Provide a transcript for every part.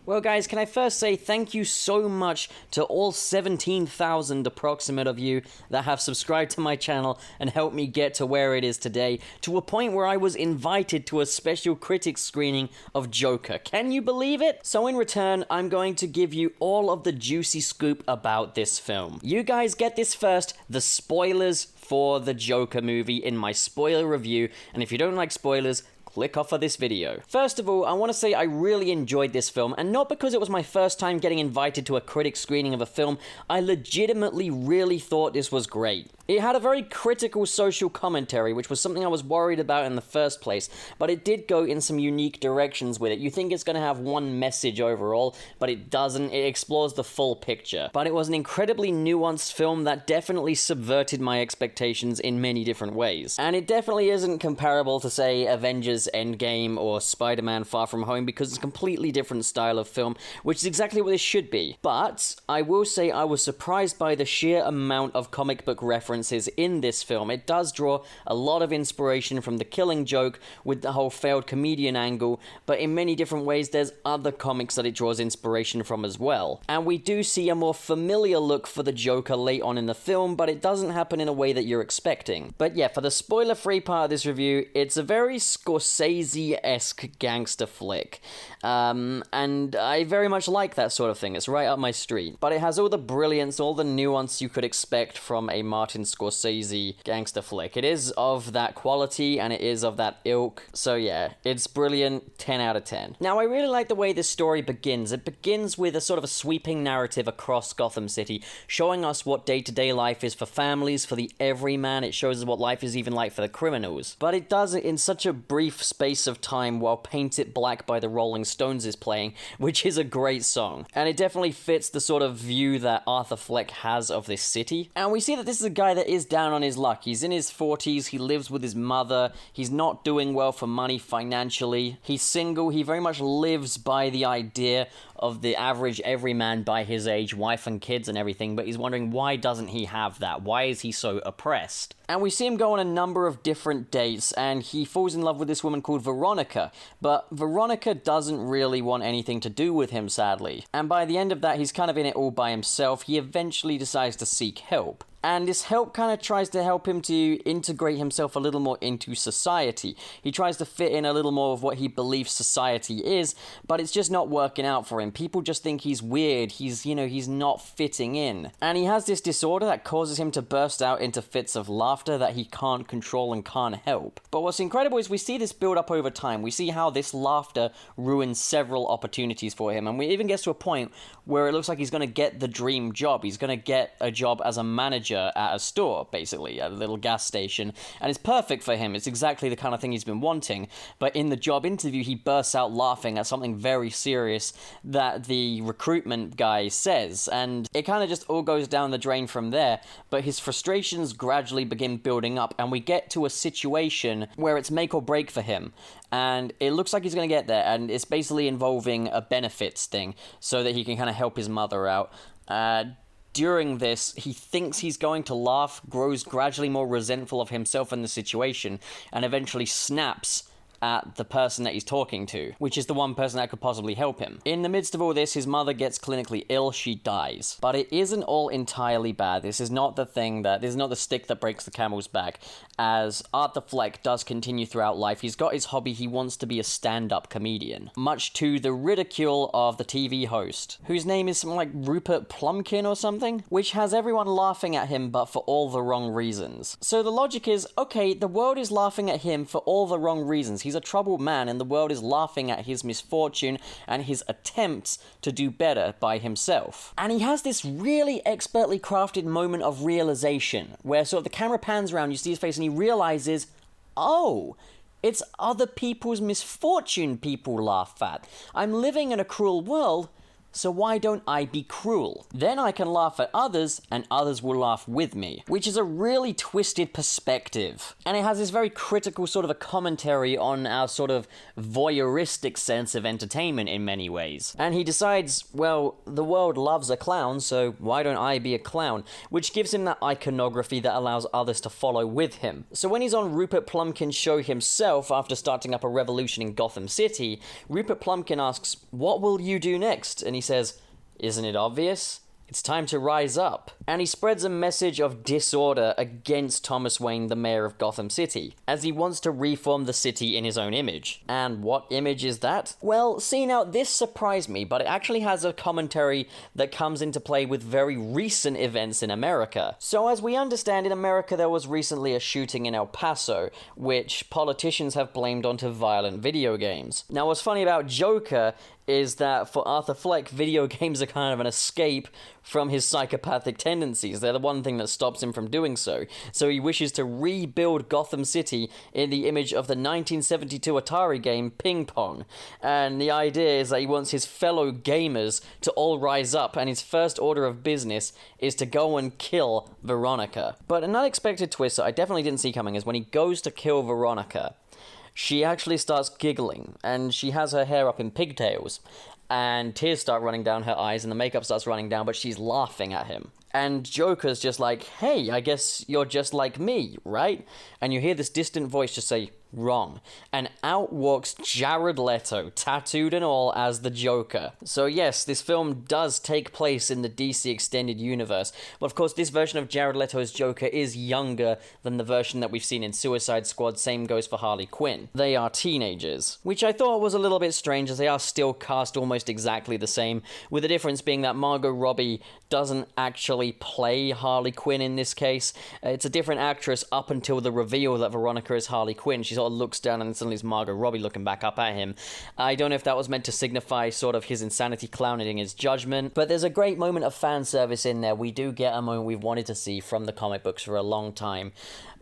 Well guys, can I first say thank you so much to all 17,000 approximate of you that have subscribed to my channel and helped me get to where it is today, to a point where I was invited to a special critics screening of Joker. Can you believe it? So in return, I'm going to give you all of the juicy scoop about this film. You guys get this first, the spoilers for the Joker movie in my spoiler review, and if you don't like spoilers, click off of this video. First of all, I want to say I really enjoyed this film, and not because it was my first time getting invited to a critic screening of a film. I legitimately really thought this was great. It had a very critical social commentary, which was something I was worried about in the first place, but it did go in some unique directions with it. You think it's going to have one message overall, but it doesn't. It explores the full picture. But it was an incredibly nuanced film that definitely subverted my expectations in many different ways. And it definitely isn't comparable to, say, Avengers Endgame or Spider-Man Far From Home, because it's a completely different style of film, which is exactly what this should be. But I will say I was surprised by the sheer amount of comic book references in this film. It does draw a lot of inspiration from The Killing Joke with the whole failed comedian angle, but in many different ways there's other comics that it draws inspiration from as well. And we do see a more familiar look for the Joker late on in the film, but it doesn't happen in a way that you're expecting. But yeah, for the spoiler-free part of this review, it's a very Scorsese-esque gangster flick. And I very much like that sort of thing. It's right up my street. But it has all the brilliance, all the nuance you could expect from a Martin Scorsese gangster flick. It is of that quality, and it is of that ilk. So yeah, it's brilliant, 10 out of 10. Now, I really like the way this story begins. It begins with a sort of a sweeping narrative across Gotham City, showing us what day-to-day life is for families, for the everyman. It shows us what life is even like for the criminals. But it does it in such a brief space of time while Paint It Black by the Rolling Stones is playing, which is a great song. And it definitely fits the sort of view that Arthur Fleck has of this city. And we see that this is a guy that is down on his luck. He's in his 40s, he lives with his mother, he's not doing well for money financially, he's single, he very much lives by the idea of the average everyman by his age, wife and kids and everything, but he's wondering why doesn't he have that? Why is he so oppressed? And we see him go on a number of different dates, and he falls in love with this woman called Veronica, but Veronica doesn't really want anything to do with him, sadly. And by the end of that, he's kind of in it all by himself. He eventually decides to seek help. And this help kind of tries to help him to integrate himself a little more into society. He tries to fit in a little more of what he believes society is, but it's just not working out for him. People just think he's weird, he's not fitting in. And he has this disorder that causes him to burst out into fits of laughter that he can't control and can't help. But what's incredible is we see this build up over time. We see how this laughter ruins several opportunities for him, and we even gets to a point where it looks like he's going to get the dream job. He's going to get a job as a manager at a store, basically, at a little gas station, and it's perfect for him. It's exactly the kind of thing he's been wanting. But in the job interview, he bursts out laughing at something very serious that the recruitment guy says, and it kind of just all goes down the drain from there. But his frustrations gradually begin building up, and we get to a situation where it's make or break for him, and it looks like he's going to get there, and it's basically involving a benefits thing so that he can kind of help his mother out. During this, he thinks he's going to laugh, grows gradually more resentful of himself and the situation, and eventually snaps at the person that he's talking to, which is the one person that could possibly help him. In the midst of all this, his mother gets clinically ill, she dies. But it isn't all entirely bad. This is not the stick that breaks the camel's back, as Arthur Fleck does continue throughout life. He's got his hobby, he wants to be a stand-up comedian, much to the ridicule of the TV host, whose name is something like Rupert Plumpkin or something, which has everyone laughing at him but for all the wrong reasons. So the logic is, okay, the world is laughing at him for all the wrong reasons. He's a troubled man, and the world is laughing at his misfortune and his attempts to do better by himself. And he has this really expertly crafted moment of realization, where sort of the camera pans around, you see his face, and he realizes, oh, it's other people's misfortune people laugh at. I'm living in a cruel world, So why don't I be cruel? Then I can laugh at others, and others will laugh with me. Which is a really twisted perspective. And it has this very critical sort of a commentary on our sort of voyeuristic sense of entertainment in many ways. And he decides, well, the world loves a clown, so why don't I be a clown? Which gives him that iconography that allows others to follow with him. So when he's on Rupert Plumpkin's show himself, after starting up a revolution in Gotham City, Rupert Plumpkin asks, "What will you do next?" And he says, "Isn't it obvious? It's time to rise up." And he spreads a message of disorder against Thomas Wayne, the mayor of Gotham City, as he wants to reform the city in his own image. And what image is that? Well, see, now this surprised me, but it actually has a commentary that comes into play with very recent events in America. So as we understand, in America there was recently a shooting in El Paso, which politicians have blamed onto violent video games. Now what's funny about Joker is that for Arthur Fleck, video games are kind of an escape from his psychopathic tendencies. They're the one thing that stops him from doing so. So he wishes to rebuild Gotham City in the image of the 1972 Atari game Ping Pong. And the idea is that he wants his fellow gamers to all rise up, and his first order of business is to go and kill Veronica. But an unexpected twist that I definitely didn't see coming is when he goes to kill Veronica, she actually starts giggling, and she has her hair up in pigtails, and tears start running down her eyes, and the makeup starts running down, but she's laughing at him. And Joker's just like, "Hey, I guess you're just like me, right?" And you hear this distant voice just say, "Wrong." And out walks Jared Leto, tattooed and all, as the Joker. So yes, this film does take place in the DC Extended Universe. But of course, this version of Jared Leto's Joker is younger than the version that we've seen in Suicide Squad. Same goes for Harley Quinn. They are teenagers, which I thought was a little bit strange, as they are still cast almost exactly the same, with the difference being that Margot Robbie doesn't actually play Harley Quinn in this case. It's a different actress up until the reveal that Veronica is Harley Quinn. She sort of looks down and suddenly it's Margot Robbie looking back up at him. I don't know if that was meant to signify sort of his insanity clowning his judgment, but there's a great moment of fan service in there. We do get a moment we've wanted to see from the comic books for a long time.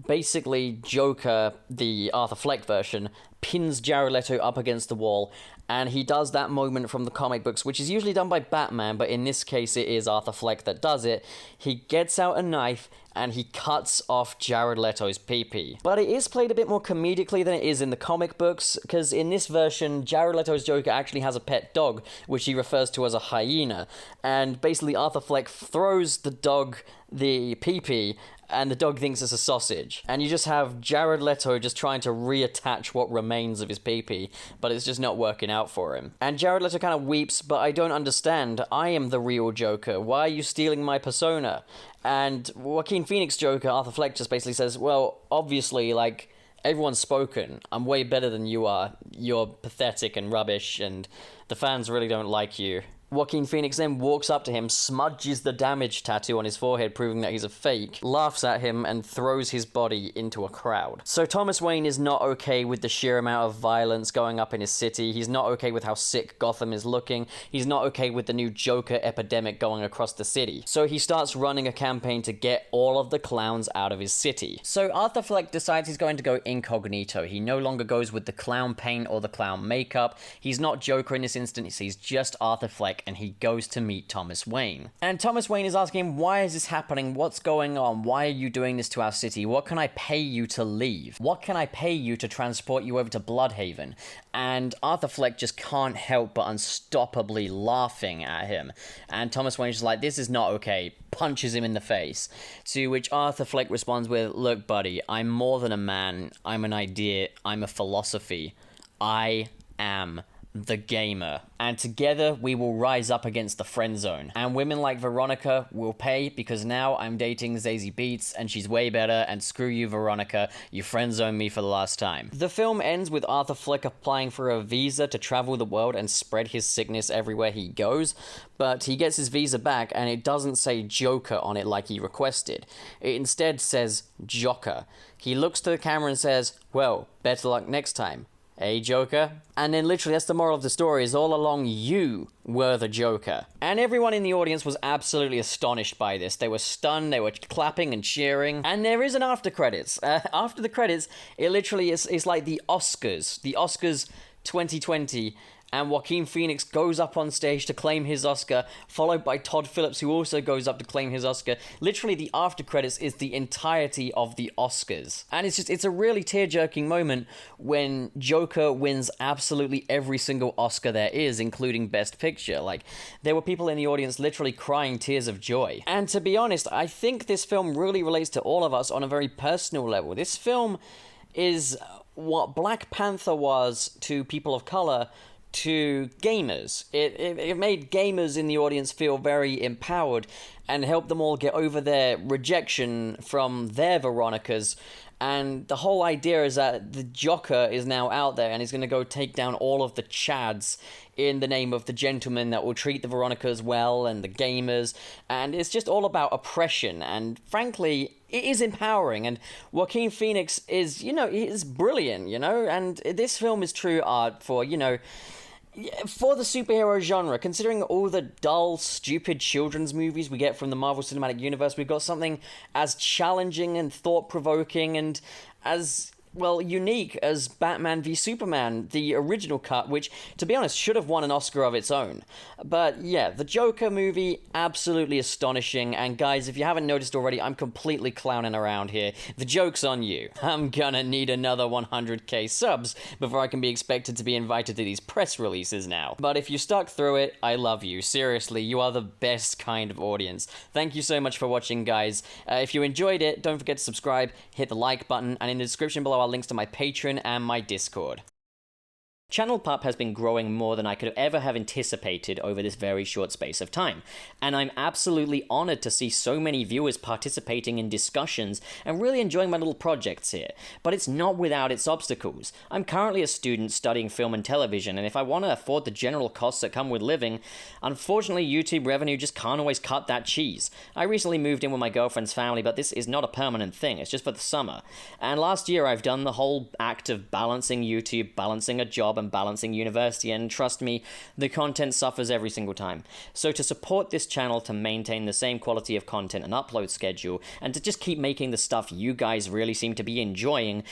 Basically, Joker, the Arthur Fleck version, pins Jared Leto up against the wall, and he does that moment from the comic books, which is usually done by Batman, but in this case it is Arthur Fleck that does it. He gets out a knife and he cuts off Jared Leto's pee-pee. But it is played a bit more comedically than it is in the comic books, because in this version, Jared Leto's Joker actually has a pet dog, which he refers to as a hyena, and basically Arthur Fleck throws the dog the pee-pee, and the dog thinks it's a sausage. And you just have Jared Leto just trying to reattach what remains of his pee-pee, but it's just not working out for him. And Jared Leto kind of weeps, "But I don't understand. I am the real Joker. Why are you stealing my persona?" And Joaquin Phoenix Joker, Arthur Fleck, just basically says, "Well, obviously, like, everyone's spoken. I'm way better than you are. You're pathetic and rubbish, and the fans really don't like you." Joaquin Phoenix then walks up to him, smudges the damage tattoo on his forehead, proving that he's a fake, laughs at him, and throws his body into a crowd. So Thomas Wayne is not okay with the sheer amount of violence going up in his city. He's not okay with how sick Gotham is looking. He's not okay with the new Joker epidemic going across the city. So he starts running a campaign to get all of the clowns out of his city. So Arthur Fleck decides he's going to go incognito. He no longer goes with the clown paint or the clown makeup. He's not Joker in this instance. He's just Arthur Fleck, and he goes to meet Thomas Wayne. And Thomas Wayne is asking him, "Why is this happening? What's going on? Why are you doing this to our city? What can I pay you to leave? What can I pay you to transport you over to Bloodhaven?" And Arthur Fleck just can't help but unstoppably laughing at him. And Thomas Wayne's just like, "This is not okay," punches him in the face. To which Arthur Fleck responds with, "Look, buddy, I'm more than a man. I'm an idea. I'm a philosophy. I am the gamer. And together we will rise up against the friend zone. And women like Veronica will pay, because now I'm dating Zazie Beetz and she's way better, and screw you, Veronica, you friend zoned me for the last time." The film ends with Arthur Fleck applying for a visa to travel the world and spread his sickness everywhere he goes, but he gets his visa back and it doesn't say Joker on it like he requested. It instead says Jocker. He looks to the camera and says, "Well, better luck next time. Hey, Joker?" And then literally that's the moral of the story, is all along you were the Joker. And everyone in the audience was absolutely astonished by this. They were stunned, they were clapping and cheering. And there is an after credits. After the credits, it literally is like the Oscars 2020. and Joaquin Phoenix goes up on stage to claim his Oscar, followed by Todd Phillips, who also goes up to claim his Oscar. Literally, the after credits is the entirety of the Oscars. And it's a really tear-jerking moment when Joker wins absolutely every single Oscar there is, including Best Picture. Like, there were people in the audience literally crying tears of joy. And to be honest, I think this film really relates to all of us on a very personal level. This film is what Black Panther was to people of color to gamers. It made gamers in the audience feel very empowered and helped them all get over their rejection from their Veronicas. And the whole idea is that the Joker is now out there and he's going to go take down all of the Chads in the name of the gentleman that will treat the Veronicas well and the gamers. And it's just all about oppression. And frankly, it is empowering. And Joaquin Phoenix is, is brilliant, And this film is true art for, for the superhero genre. Considering all the dull, stupid children's movies we get from the Marvel Cinematic Universe, we've got something as challenging and thought-provoking and as, unique as Batman v Superman, the original cut, which, to be honest, should have won an Oscar of its own. But yeah, the Joker movie, absolutely astonishing, and guys, if you haven't noticed already, I'm completely clowning around here. The joke's on you. I'm gonna need another 100k subs before I can be expected to be invited to these press releases now. But if you stuck through it, I love you. Seriously, you are the best kind of audience. Thank you so much for watching, guys. If you enjoyed it, don't forget to subscribe, hit the like button, and in the description below are links to my Patreon and my Discord. Channel Pup has been growing more than I could ever have anticipated over this very short space of time, and I'm absolutely honored to see so many viewers participating in discussions and really enjoying my little projects here. But it's not without its obstacles. I'm currently a student studying film and television, and if I want to afford the general costs that come with living, unfortunately YouTube revenue just can't always cut that cheese. I recently moved in with my girlfriend's family, but this is not a permanent thing, it's just for the summer. And last year I've done the whole act of balancing YouTube, balancing a job, and balancing university, and trust me, the content suffers every single time. So to support this channel to maintain the same quality of content and upload schedule, and to just keep making the stuff you guys really seem to be enjoying,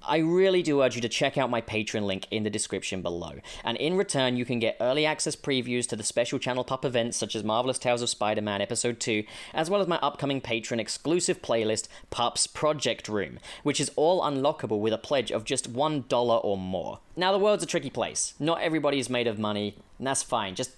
I really do urge you to check out my Patreon link in the description below. And in return, you can get early access previews to the special Channel Pup events such as Marvelous Tales of Spider-Man Episode 2, as well as my upcoming Patreon exclusive playlist, Pup's Project Room, which is all unlockable with a pledge of just $1 or more. Now, the world's a tricky place. Not everybody is made of money, and that's fine. Just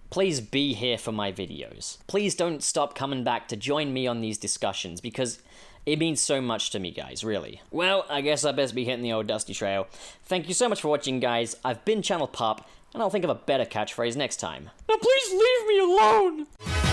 please be here for my videos. Please don't stop coming back to join me on these discussions, because it means so much to me, guys, really. Well, I guess I best be hitting the old dusty trail. Thank you so much for watching, guys. I've been Channel Pup, and I'll think of a better catchphrase next time. Now please leave me alone!